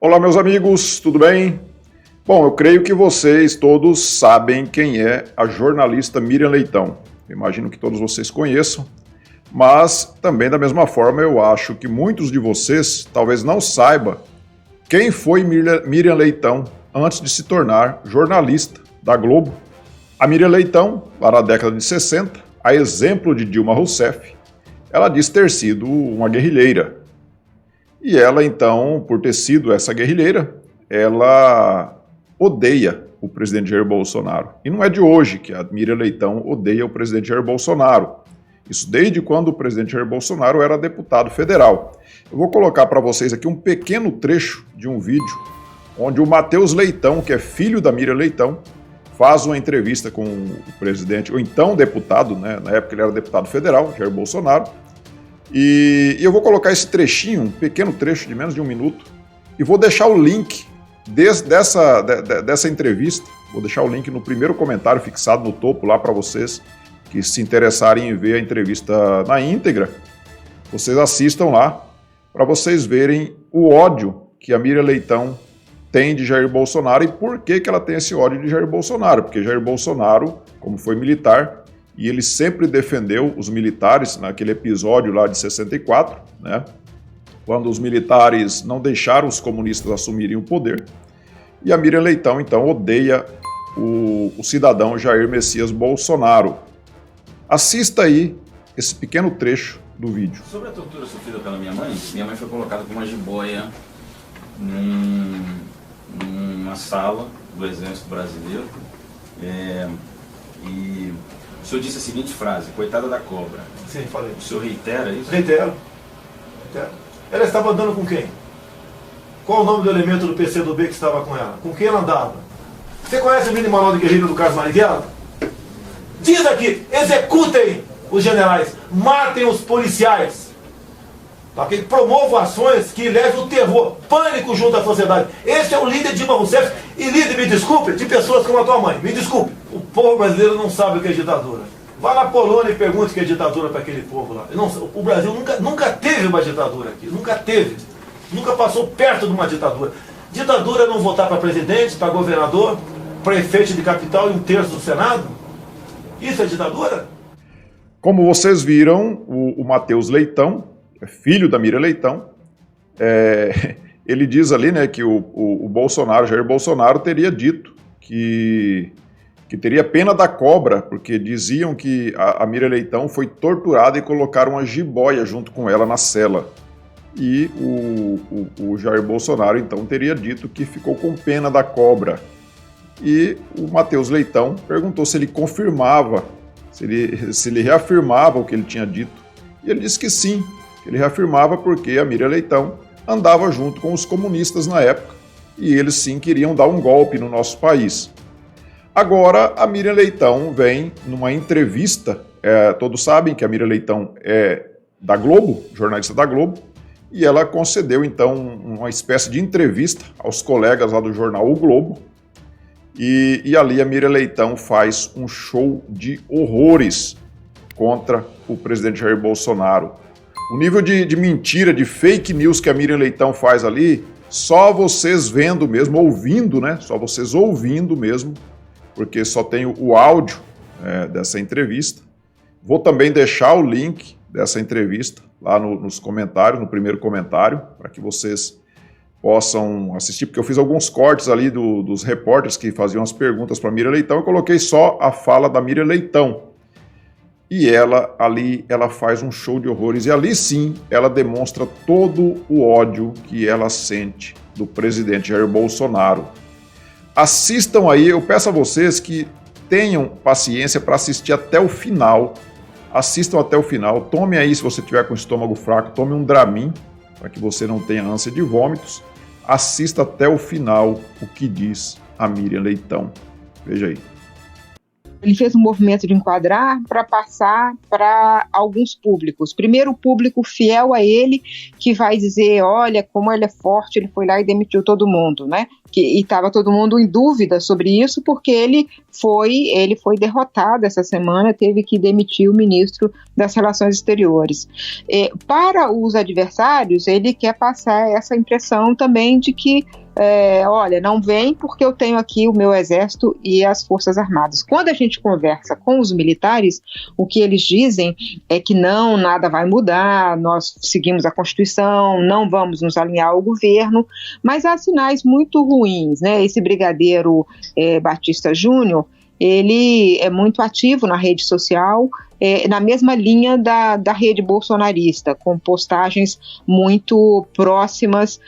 Olá, meus amigos, tudo bem? Bom, eu creio que vocês todos sabem quem é a jornalista Miriam Leitão. Eu imagino que todos vocês conheçam, mas também da mesma forma eu acho que muitos de vocês talvez não saibam quem foi Miriam Leitão antes de se tornar jornalista da Globo. A Miriam Leitão, lá na década de 60, a exemplo de Dilma Rousseff, ela diz ter sido uma guerrilheira. E ela, então, por ter sido essa guerrilheira, ela odeia o presidente Jair Bolsonaro. E não é de hoje que a Miriam Leitão odeia o presidente Jair Bolsonaro. Isso desde quando o presidente Jair Bolsonaro era deputado federal. Eu vou colocar para vocês aqui um pequeno trecho de um vídeo onde o Matheus Leitão, que é filho da Miriam Leitão, faz uma entrevista com o presidente, ou então deputado, né? Na época ele era deputado federal, Jair Bolsonaro. E eu vou colocar esse trechinho, um pequeno trecho de menos de um minuto, e vou deixar o link dessa entrevista, vou deixar o link no primeiro comentário fixado no topo lá para vocês que se interessarem em ver a entrevista na íntegra. Vocês assistam lá para vocês verem o ódio que a Miriam Leitão tem de Jair Bolsonaro e por que ela tem esse ódio de Jair Bolsonaro. Porque Jair Bolsonaro, como foi militar, e ele sempre defendeu os militares naquele episódio lá de 64, né, quando os militares não deixaram os comunistas assumirem o poder. E a Miriam Leitão, então, odeia o cidadão Jair Messias Bolsonaro. Assista aí esse pequeno trecho do vídeo. Sobre a tortura sofrida pela minha mãe foi colocada com uma jiboia numa sala do Exército Brasileiro. E o senhor disse a seguinte frase: coitada da cobra. Sim, falei. O senhor reitera isso? Reitero. Ela estava andando com quem? Qual o nome do elemento do PCdoB que estava com ela? Com quem ela andava? Você conhece o mini manual de guerrilha do Carlos Marighella? Diz aqui, executem os generais, matem os policiais. Tá? Que promovam ações que levem o terror, pânico junto à sociedade. Esse é o líder de Dilma Rousseff e líder, me desculpe, de pessoas como a tua mãe. Me desculpe. O povo brasileiro não sabe o que é ditadura. Vá na Polônia e pergunte o que é ditadura para aquele povo lá. Não, o Brasil nunca teve uma ditadura aqui. Nunca teve. Nunca passou perto de uma ditadura. Ditadura é não votar para presidente, para governador, prefeito de capital e um terço do Senado? Isso é ditadura? Como vocês viram, o Matheus Leitão, filho da Miriam Leitão, ele diz ali, né, que o Bolsonaro, Jair Bolsonaro, teria dito que teria pena da cobra, porque diziam que a Miriam Leitão foi torturada e colocaram uma jiboia junto com ela na cela. E o Jair Bolsonaro, então, teria dito que ficou com pena da cobra. E o Matheus Leitão perguntou se ele confirmava, se ele reafirmava o que ele tinha dito. E ele disse que sim, que ele reafirmava porque a Miriam Leitão andava junto com os comunistas na época. E eles sim queriam dar um golpe no nosso país. Agora, a Miriam Leitão vem numa entrevista, todos sabem que a Miriam Leitão é da Globo, jornalista da Globo, e ela concedeu, então, uma espécie de entrevista aos colegas lá do jornal O Globo, e ali a Miriam Leitão faz um show de horrores contra o presidente Jair Bolsonaro. O nível de mentira, de fake news que a Miriam Leitão faz ali, só vocês vendo mesmo, ouvindo, né? Só vocês ouvindo mesmo, porque só tem o áudio dessa entrevista. Vou também deixar o link dessa entrevista lá nos comentários, no primeiro comentário, para que vocês possam assistir, porque eu fiz alguns cortes ali dos repórteres que faziam as perguntas para a Miriam Leitão, eu coloquei só a fala da Miriam Leitão. E ela faz um show de horrores, e ali sim ela demonstra todo o ódio que ela sente do presidente Jair Bolsonaro. Assistam aí, eu peço a vocês que tenham paciência para assistir até o final. Assistam até o final, tome aí, se você tiver com o estômago fraco, tome um Dramin, para que você não tenha ânsia de vômitos. Assista até o final o que diz a Miriam Leitão. Veja aí. Ele fez um movimento de enquadrar para passar para alguns públicos. Primeiro, o público fiel a ele, que vai dizer, olha, como ele é forte, ele foi lá e demitiu todo mundo, né? E estava todo mundo em dúvida sobre isso, porque ele foi derrotado essa semana, teve que demitir o ministro das Relações Exteriores. Para os adversários, ele quer passar essa impressão também de que olha, não vem porque eu tenho aqui o meu exército e as forças armadas. Quando a gente conversa com os militares, o que eles dizem é que não, nada vai mudar, nós seguimos a Constituição, não vamos nos alinhar ao governo, mas há sinais muito ruins, né? Esse brigadeiro Batista Júnior, ele é muito ativo na rede social, na mesma linha da rede bolsonarista, com postagens muito próximas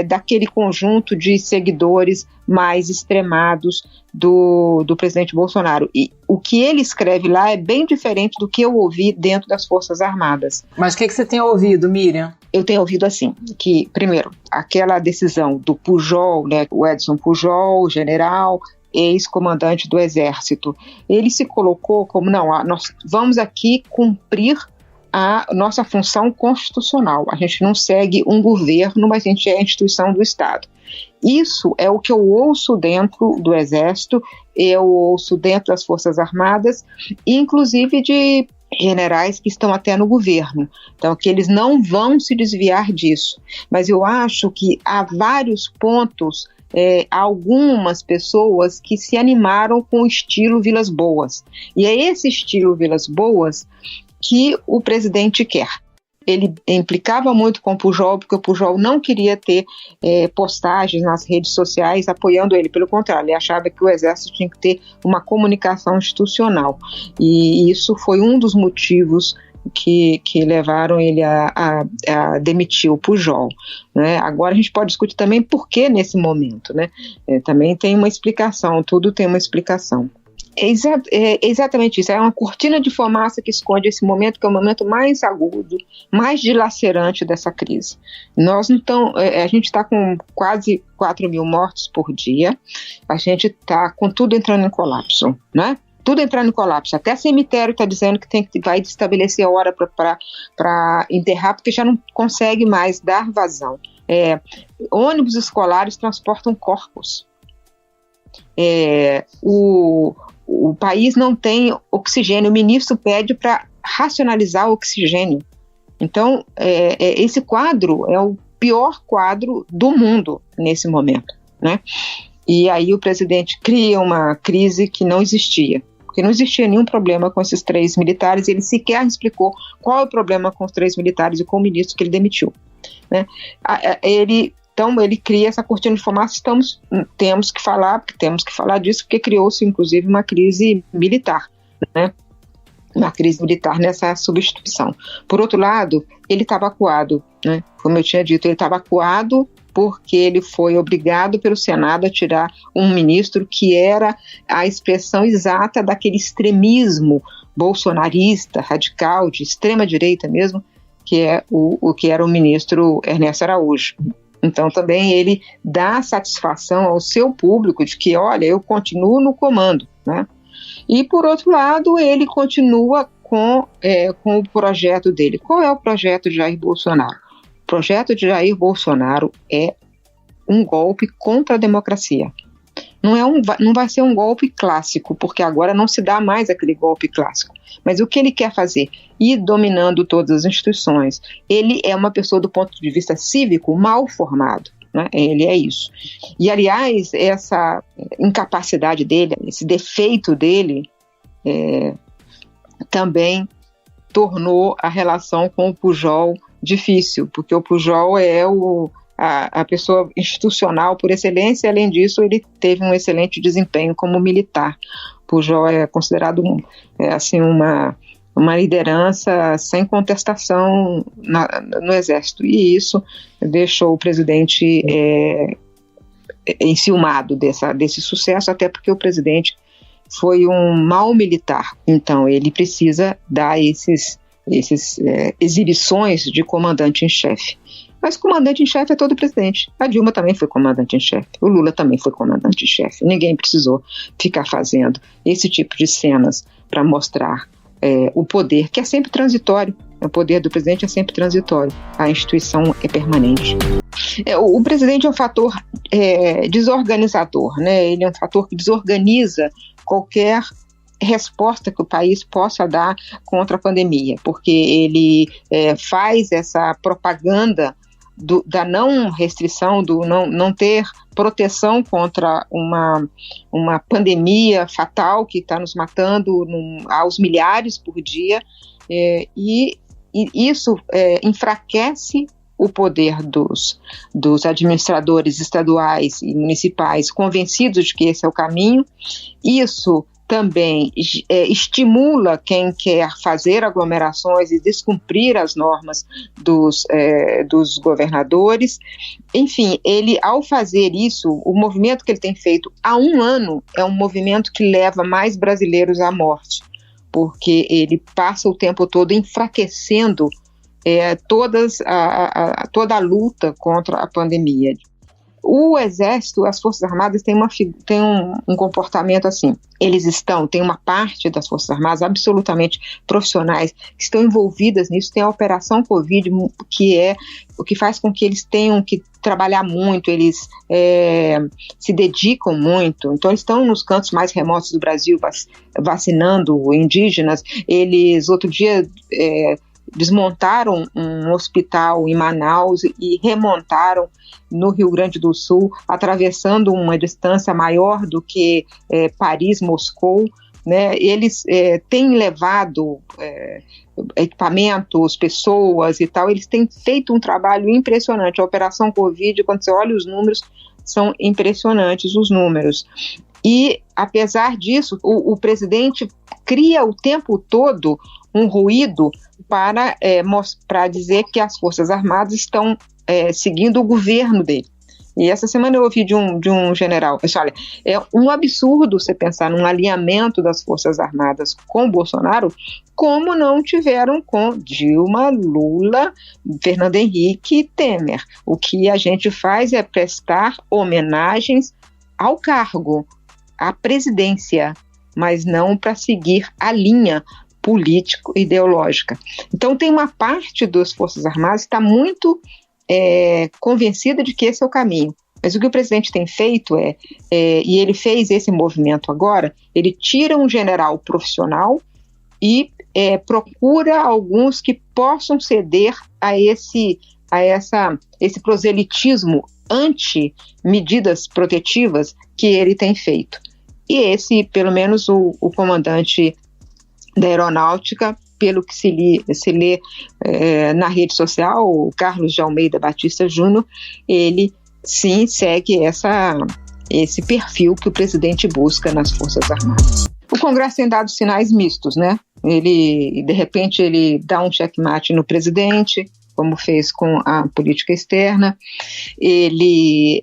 daquele conjunto de seguidores mais extremados do presidente Bolsonaro. E o que ele escreve lá é bem diferente do que eu ouvi dentro das Forças Armadas. Mas o que você tem ouvido, Miriam? Eu tenho ouvido assim, que, primeiro, aquela decisão do Pujol, né, o Edson Pujol, general, ex-comandante do Exército, ele se colocou como, não, nós vamos aqui cumprir a nossa função constitucional. A gente não segue um governo, mas a gente é a instituição do Estado. Isso é o que eu ouço dentro do Exército, eu ouço dentro das Forças Armadas, inclusive de generais que estão até no governo. Então, que eles não vão se desviar disso. Mas eu acho que há vários pontos, algumas pessoas que se animaram com o estilo Vilas Boas. E é esse estilo Vilas Boas que o presidente quer. Ele implicava muito com o Pujol, porque o Pujol não queria ter postagens nas redes sociais apoiando ele. Pelo contrário, ele achava que o Exército tinha que ter uma comunicação institucional. E isso foi um dos motivos que levaram ele a demitir o Pujol, né? Agora a gente pode discutir também por que nesse momento, né? Também tem uma explicação, tudo tem uma explicação. É exatamente isso, é uma cortina de fumaça que esconde esse momento, que é o momento mais agudo, mais dilacerante dessa crise. A gente está com quase 4 mil mortos por dia, a gente está com tudo entrando em colapso, né? Tudo entrando em colapso, até cemitério está dizendo que vai estabelecer a hora para enterrar, porque já não consegue mais dar vazão. Ônibus escolares transportam corpos. O país não tem oxigênio, o ministro pede para racionalizar o oxigênio. Então, esse quadro é o pior quadro do mundo nesse momento, né? E aí o presidente cria uma crise que não existia. Porque não existia nenhum problema com esses 3 militares, ele sequer explicou qual é o problema com os 3 militares e com o ministro que ele demitiu, né? Então ele cria essa cortina de fumaça, temos que falar disso, porque criou-se inclusive uma crise militar, né? Uma crise militar nessa substituição. Por outro lado, ele estava acuado, né? Como eu tinha dito, ele estava acuado porque ele foi obrigado pelo Senado a tirar um ministro que era a expressão exata daquele extremismo bolsonarista, radical, de extrema-direita mesmo, que é o que era o ministro Ernesto Araújo. Então também ele dá satisfação ao seu público de que, olha, eu continuo no comando, né? E por outro lado, ele continua com o projeto dele. Qual é o projeto de Jair Bolsonaro? O projeto de Jair Bolsonaro é um golpe contra a democracia. Não vai ser um golpe clássico, porque agora não se dá mais aquele golpe clássico. Mas o que ele quer fazer? Ir dominando todas as instituições. Ele é uma pessoa, do ponto de vista cívico, mal formado, né? Ele é isso. E, aliás, essa incapacidade dele, esse defeito dele, também tornou a relação com o Pujol difícil, porque o Pujol é a pessoa institucional por excelência, e além disso ele teve um excelente desempenho como militar. Pujol é considerado uma liderança sem contestação no Exército, e isso deixou o presidente enciumado desse sucesso, até porque o presidente foi um mau militar, então ele precisa dar esses exibições de comandante em chefe. Mas comandante em chefe é todo presidente. A Dilma também foi comandante em chefe. O Lula também foi comandante em chefe. Ninguém precisou ficar fazendo esse tipo de cenas para mostrar o poder, que é sempre transitório. O poder do presidente é sempre transitório. A instituição é permanente. O presidente é um fator desorganizador, né? Ele é um fator que desorganiza qualquer resposta que o país possa dar contra a pandemia, porque ele faz essa propaganda da não restrição, do não ter proteção contra uma pandemia fatal que está nos matando aos milhares por dia, e isso enfraquece o poder dos administradores estaduais e municipais convencidos de que esse é o caminho. Isso também estimula quem quer fazer aglomerações e descumprir as normas dos governadores. Enfim, ele, ao fazer isso, o movimento que ele tem feito há um ano é um movimento que leva mais brasileiros à morte, porque ele passa o tempo todo enfraquecendo toda a luta contra a pandemia. O Exército, as Forças Armadas têm um comportamento assim. Tem uma parte das Forças Armadas absolutamente profissionais que estão envolvidas nisso. Tem a Operação Covid, que é o que faz com que eles tenham que trabalhar muito, eles se dedicam muito. Então, eles estão nos cantos mais remotos do Brasil vacinando indígenas. Eles, outro dia, desmontaram um hospital em Manaus e remontaram no Rio Grande do Sul, atravessando uma distância maior do que Paris-Moscou, né? Eles têm levado equipamentos, pessoas e tal, eles têm feito um trabalho impressionante. A Operação Covid, quando você olha os números, são impressionantes os números. E, apesar disso, o presidente cria o tempo todo um ruído para dizer que as Forças Armadas estão seguindo o governo dele. E essa semana eu ouvi de um general, olha, é um absurdo você pensar num alinhamento das Forças Armadas com Bolsonaro, como não tiveram com Dilma, Lula, Fernando Henrique e Temer. O que a gente faz é prestar homenagens ao cargo, à presidência, mas não para seguir a linha político-ideológica. Então tem uma parte das Forças Armadas que está muito convencida de que esse é o caminho. Mas o que o presidente tem feito e ele fez esse movimento agora, ele tira um general profissional e procura alguns que possam ceder a esse proselitismo anti-medidas protetivas que ele tem feito. E esse, pelo menos o comandante da Aeronáutica, pelo que se lê na rede social, o Carlos de Almeida Batista Júnior, ele sim segue esse perfil que o presidente busca nas Forças Armadas. O Congresso tem dado sinais mistos, né? De repente, ele dá um checkmate no presidente, como fez com a política externa. Ele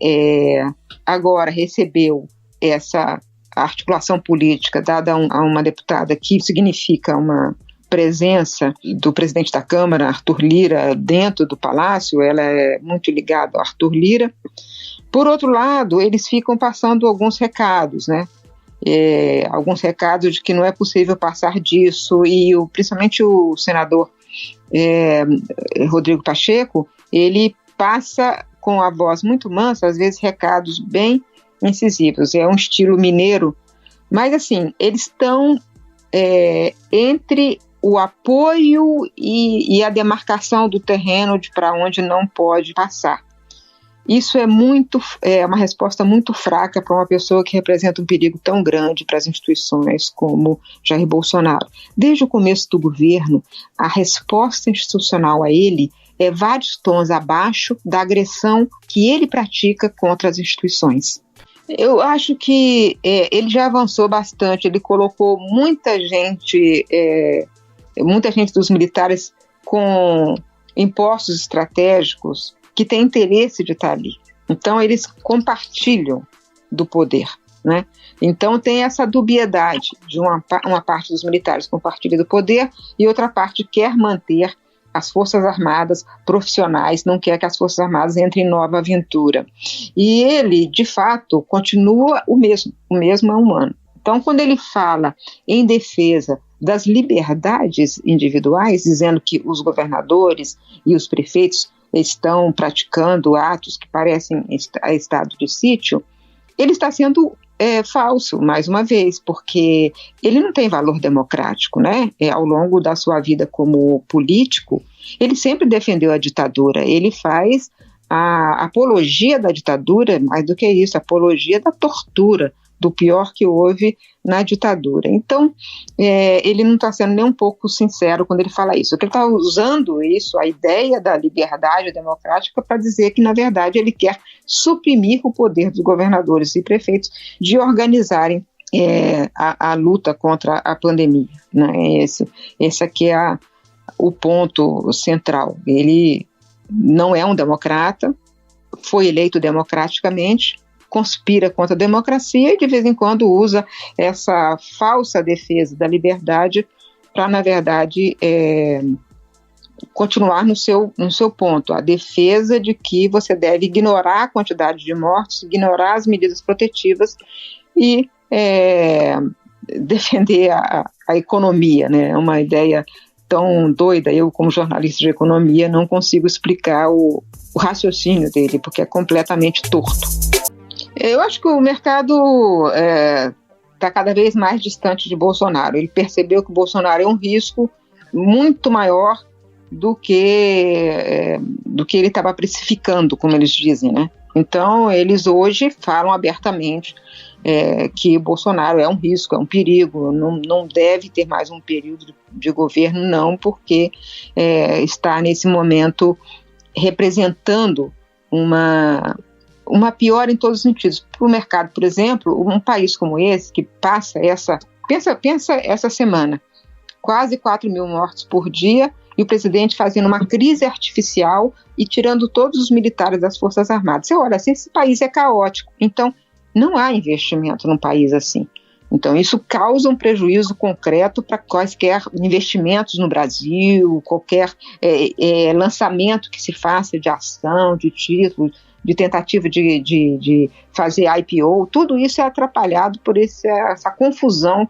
agora recebeu essa articulação política dada a uma deputada, que significa uma presença do presidente da Câmara, Arthur Lira, dentro do Palácio. Ela é muito ligada ao Arthur Lira. Por outro lado, eles ficam passando alguns recados, né? Alguns recados de que não é possível passar disso, e principalmente o senador Rodrigo Pacheco, ele passa com a voz muito mansa, às vezes recados bem incisivos. É um estilo mineiro, mas assim, eles estão entre o apoio e a demarcação do terreno de para onde não pode passar. Isso é uma resposta muito fraca para uma pessoa que representa um perigo tão grande para as instituições como Jair Bolsonaro. Desde o começo do governo, a resposta institucional a ele é vários tons abaixo da agressão que ele pratica contra as instituições. Eu acho que ele já avançou bastante, ele colocou muita gente dos militares com impostos estratégicos que têm interesse de estar ali. Então, eles compartilham do poder, né? Então, tem essa dubiedade de uma parte dos militares compartilha do poder e outra parte quer manter as Forças Armadas profissionais, não quer que as Forças Armadas entrem em nova aventura. E ele, de fato, continua o mesmo há um ano. Então, quando ele fala em defesa das liberdades individuais, dizendo que os governadores e os prefeitos estão praticando atos que parecem estado de sítio, ele está sendo falso, mais uma vez, porque ele não tem valor democrático, né? Ao longo da sua vida como político, ele sempre defendeu a ditadura, ele faz a apologia da ditadura, mais do que isso, a apologia da tortura, do pior que houve na ditadura. Então, ele não está sendo nem um pouco sincero quando ele fala isso. Ele está usando isso, a ideia da liberdade democrática, para dizer que, na verdade, ele quer suprimir o poder dos governadores e prefeitos de organizarem a luta contra a pandemia, né? Esse aqui é o ponto central. Ele não é um democrata, foi eleito democraticamente, conspira contra a democracia e de vez em quando usa essa falsa defesa da liberdade para, na verdade, continuar no seu ponto, a defesa de que você deve ignorar a quantidade de mortos, ignorar as medidas protetivas e defender a economia, né? É uma ideia tão doida. Eu, como jornalista de economia, não consigo explicar o raciocínio dele, porque é completamente torto. Eu acho que o mercado está cada vez mais distante de Bolsonaro. Ele percebeu que o Bolsonaro é um risco muito maior do que ele estava precificando, como eles dizem, né? Então, eles hoje falam abertamente que Bolsonaro é um risco, é um perigo, não deve ter mais um período de governo, não, porque está nesse momento representando uma piora em todos os sentidos. Para o mercado, por exemplo, um país como esse, que passa pensa essa semana, quase 4 mil mortos por dia, e o presidente fazendo uma crise artificial e tirando todos os militares das Forças Armadas. Você olha assim, esse país é caótico, então não há investimento num país assim. Então isso causa um prejuízo concreto para quaisquer investimentos no Brasil, qualquer lançamento que se faça de ação, de título, de tentativa de fazer IPO, tudo isso é atrapalhado por essa confusão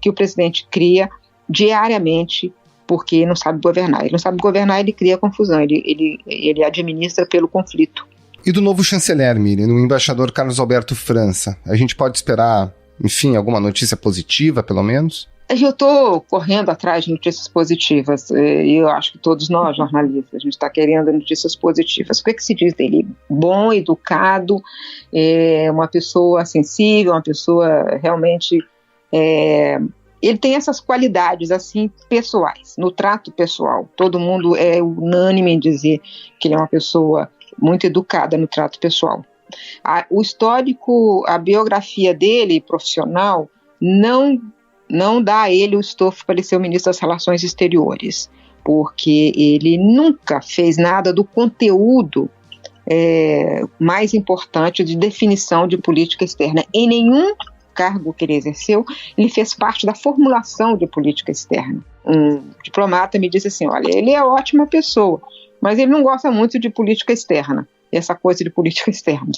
que o presidente cria diariamente, porque não sabe governar. Ele não sabe governar, ele cria confusão, ele administra pelo conflito. E do novo chanceler, Miriam, o embaixador Carlos Alberto França, a gente pode esperar, enfim, alguma notícia positiva, pelo menos? Eu estou correndo atrás de notícias positivas, e eu acho que todos nós, jornalistas, a gente está querendo notícias positivas. O que se diz dele? Bom, educado, uma pessoa sensível, uma pessoa realmente... ele tem essas qualidades, assim, pessoais, no trato pessoal. Todo mundo é unânime em dizer que ele é uma pessoa muito educada no trato pessoal. O histórico, a biografia dele, profissional, não dá a ele o estofo para ele ser o ministro das Relações Exteriores, porque ele nunca fez nada do conteúdo mais importante de definição de política externa. Em nenhum cargo que ele exerceu, ele fez parte da formulação de política externa. Um diplomata me disse assim, olha, ele é ótima pessoa, mas ele não gosta muito de política externa, essa coisa de política externa.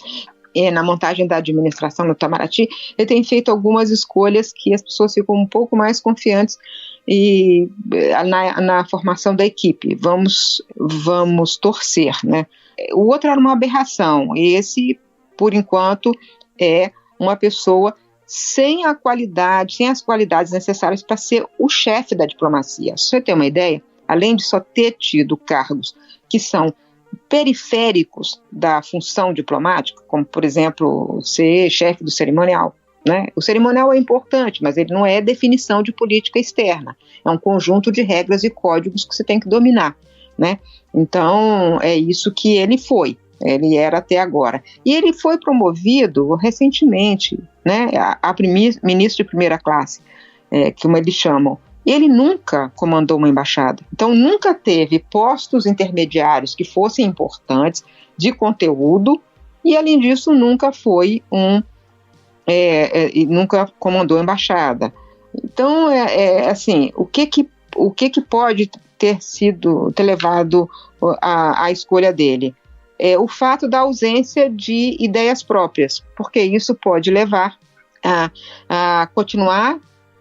Na montagem da administração no Itamaraty, ele tem feito algumas escolhas que as pessoas ficam um pouco mais confiantes na formação da equipe. Vamos torcer, né? O outro era uma aberração. Esse, por enquanto, é uma pessoa sem as qualidades necessárias para ser o chefe da diplomacia. Se você tem uma ideia, além de só ter tido cargos que são periféricos da função diplomática, como, por exemplo, ser chefe do cerimonial, né? O cerimonial é importante, mas ele não é definição de política externa. É um conjunto de regras e códigos que você tem que dominar, né? Então, é isso que ele ele era até agora. E ele foi promovido recentemente, né, a ministro de primeira classe, como eles chamam. Ele nunca comandou uma embaixada, então nunca teve postos intermediários que fossem importantes, de conteúdo, e além disso nunca foi nunca comandou embaixada. Então, assim, o que pode ter levado a escolha dele. O fato da ausência de ideias próprias, porque isso pode levar a continuar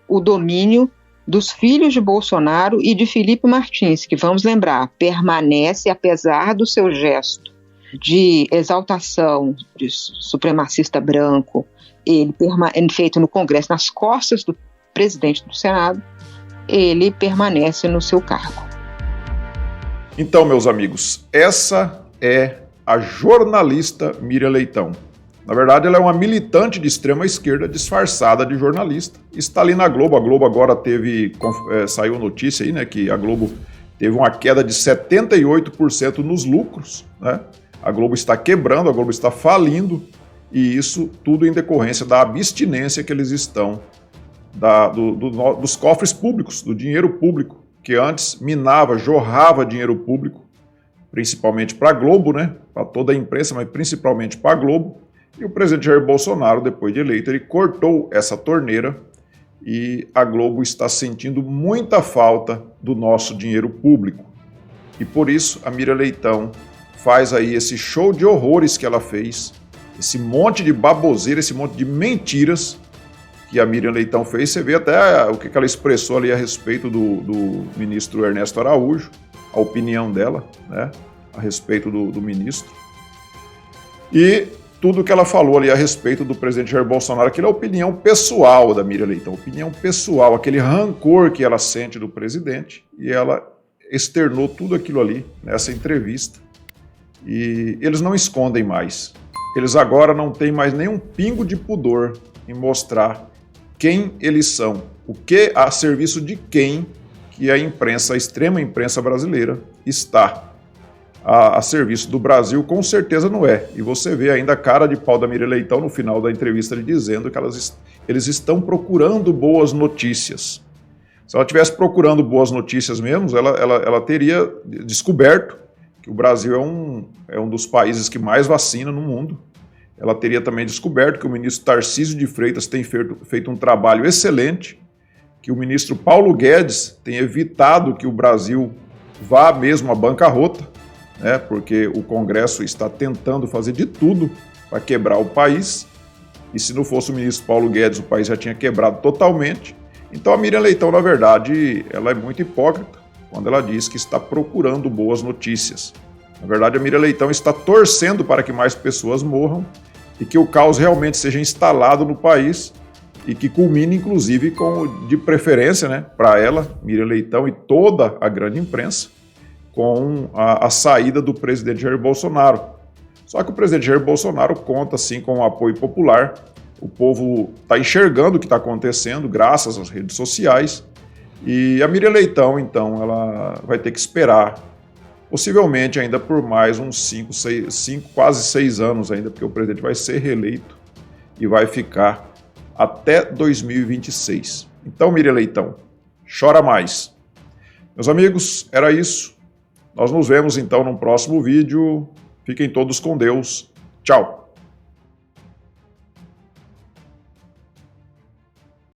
o domínio dos filhos de Bolsonaro e de Felipe Martins, que, vamos lembrar, permanece, apesar do seu gesto de exaltação de supremacista branco, ele feito no Congresso, nas costas do presidente do Senado, ele permanece no seu cargo. Então, meus amigos, essa é a jornalista Miriam Leitão. Na verdade, ela é uma militante de extrema esquerda disfarçada de jornalista. Está ali na Globo. A Globo agora saiu notícia aí, né, que a Globo teve uma queda de 78% nos lucros, né? A Globo está quebrando, a Globo está falindo, e isso tudo em decorrência da abstinência que eles estão dos cofres públicos, do dinheiro público, que antes minava, jorrava dinheiro público, principalmente para a Globo, né? Para toda a imprensa, mas principalmente para a Globo. E o presidente Jair Bolsonaro, depois de eleito, ele cortou essa torneira e a Globo está sentindo muita falta do nosso dinheiro público. E por isso a Miriam Leitão faz aí esse show de horrores que ela fez, esse monte de baboseira, esse monte de mentiras que a Miriam Leitão fez. Você vê até o que ela expressou ali a respeito do ministro Ernesto Araújo, a opinião dela, né, a respeito do ministro. E tudo que ela falou ali a respeito do presidente Jair Bolsonaro, aquilo é a opinião pessoal da Miriam Leitão, opinião pessoal, aquele rancor que ela sente do presidente, e ela externou tudo aquilo ali nessa entrevista. E eles não escondem mais. Eles agora não têm mais nenhum pingo de pudor em mostrar quem eles são, o que a serviço de quem que a imprensa, a extrema imprensa brasileira, está a serviço do Brasil. Com certeza não é. E você vê ainda a cara de pau da Miriam Leitão no final da entrevista dizendo que eles estão procurando boas notícias. Se ela estivesse procurando boas notícias mesmo, ela teria descoberto que o Brasil é um dos países que mais vacina no mundo. Ela teria também descoberto que o ministro Tarcísio de Freitas tem feito um trabalho excelente, que o ministro Paulo Guedes tem evitado que o Brasil vá mesmo à bancarrota, né, porque o Congresso está tentando fazer de tudo para quebrar o país, e se não fosse o ministro Paulo Guedes, o país já tinha quebrado totalmente. Então a Miriam Leitão, na verdade, ela é muito hipócrita quando ela diz que está procurando boas notícias. Na verdade, a Miriam Leitão está torcendo para que mais pessoas morram e que o caos realmente seja instalado no país e que culmine, inclusive, de preferência, né, para ela, Miriam Leitão e toda a grande imprensa, com a saída do presidente Jair Bolsonaro. Só que o presidente Jair Bolsonaro conta, sim, com o apoio popular. O povo está enxergando o que está acontecendo graças às redes sociais. E a Miriam Leitão, então, ela vai ter que esperar, possivelmente ainda por mais uns 5, quase 6 anos ainda, porque o presidente vai ser reeleito e vai ficar até 2026. Então, Miriam Leitão, chora mais. Meus amigos, era isso. Nós nos vemos, então, no próximo vídeo. Fiquem todos com Deus. Tchau.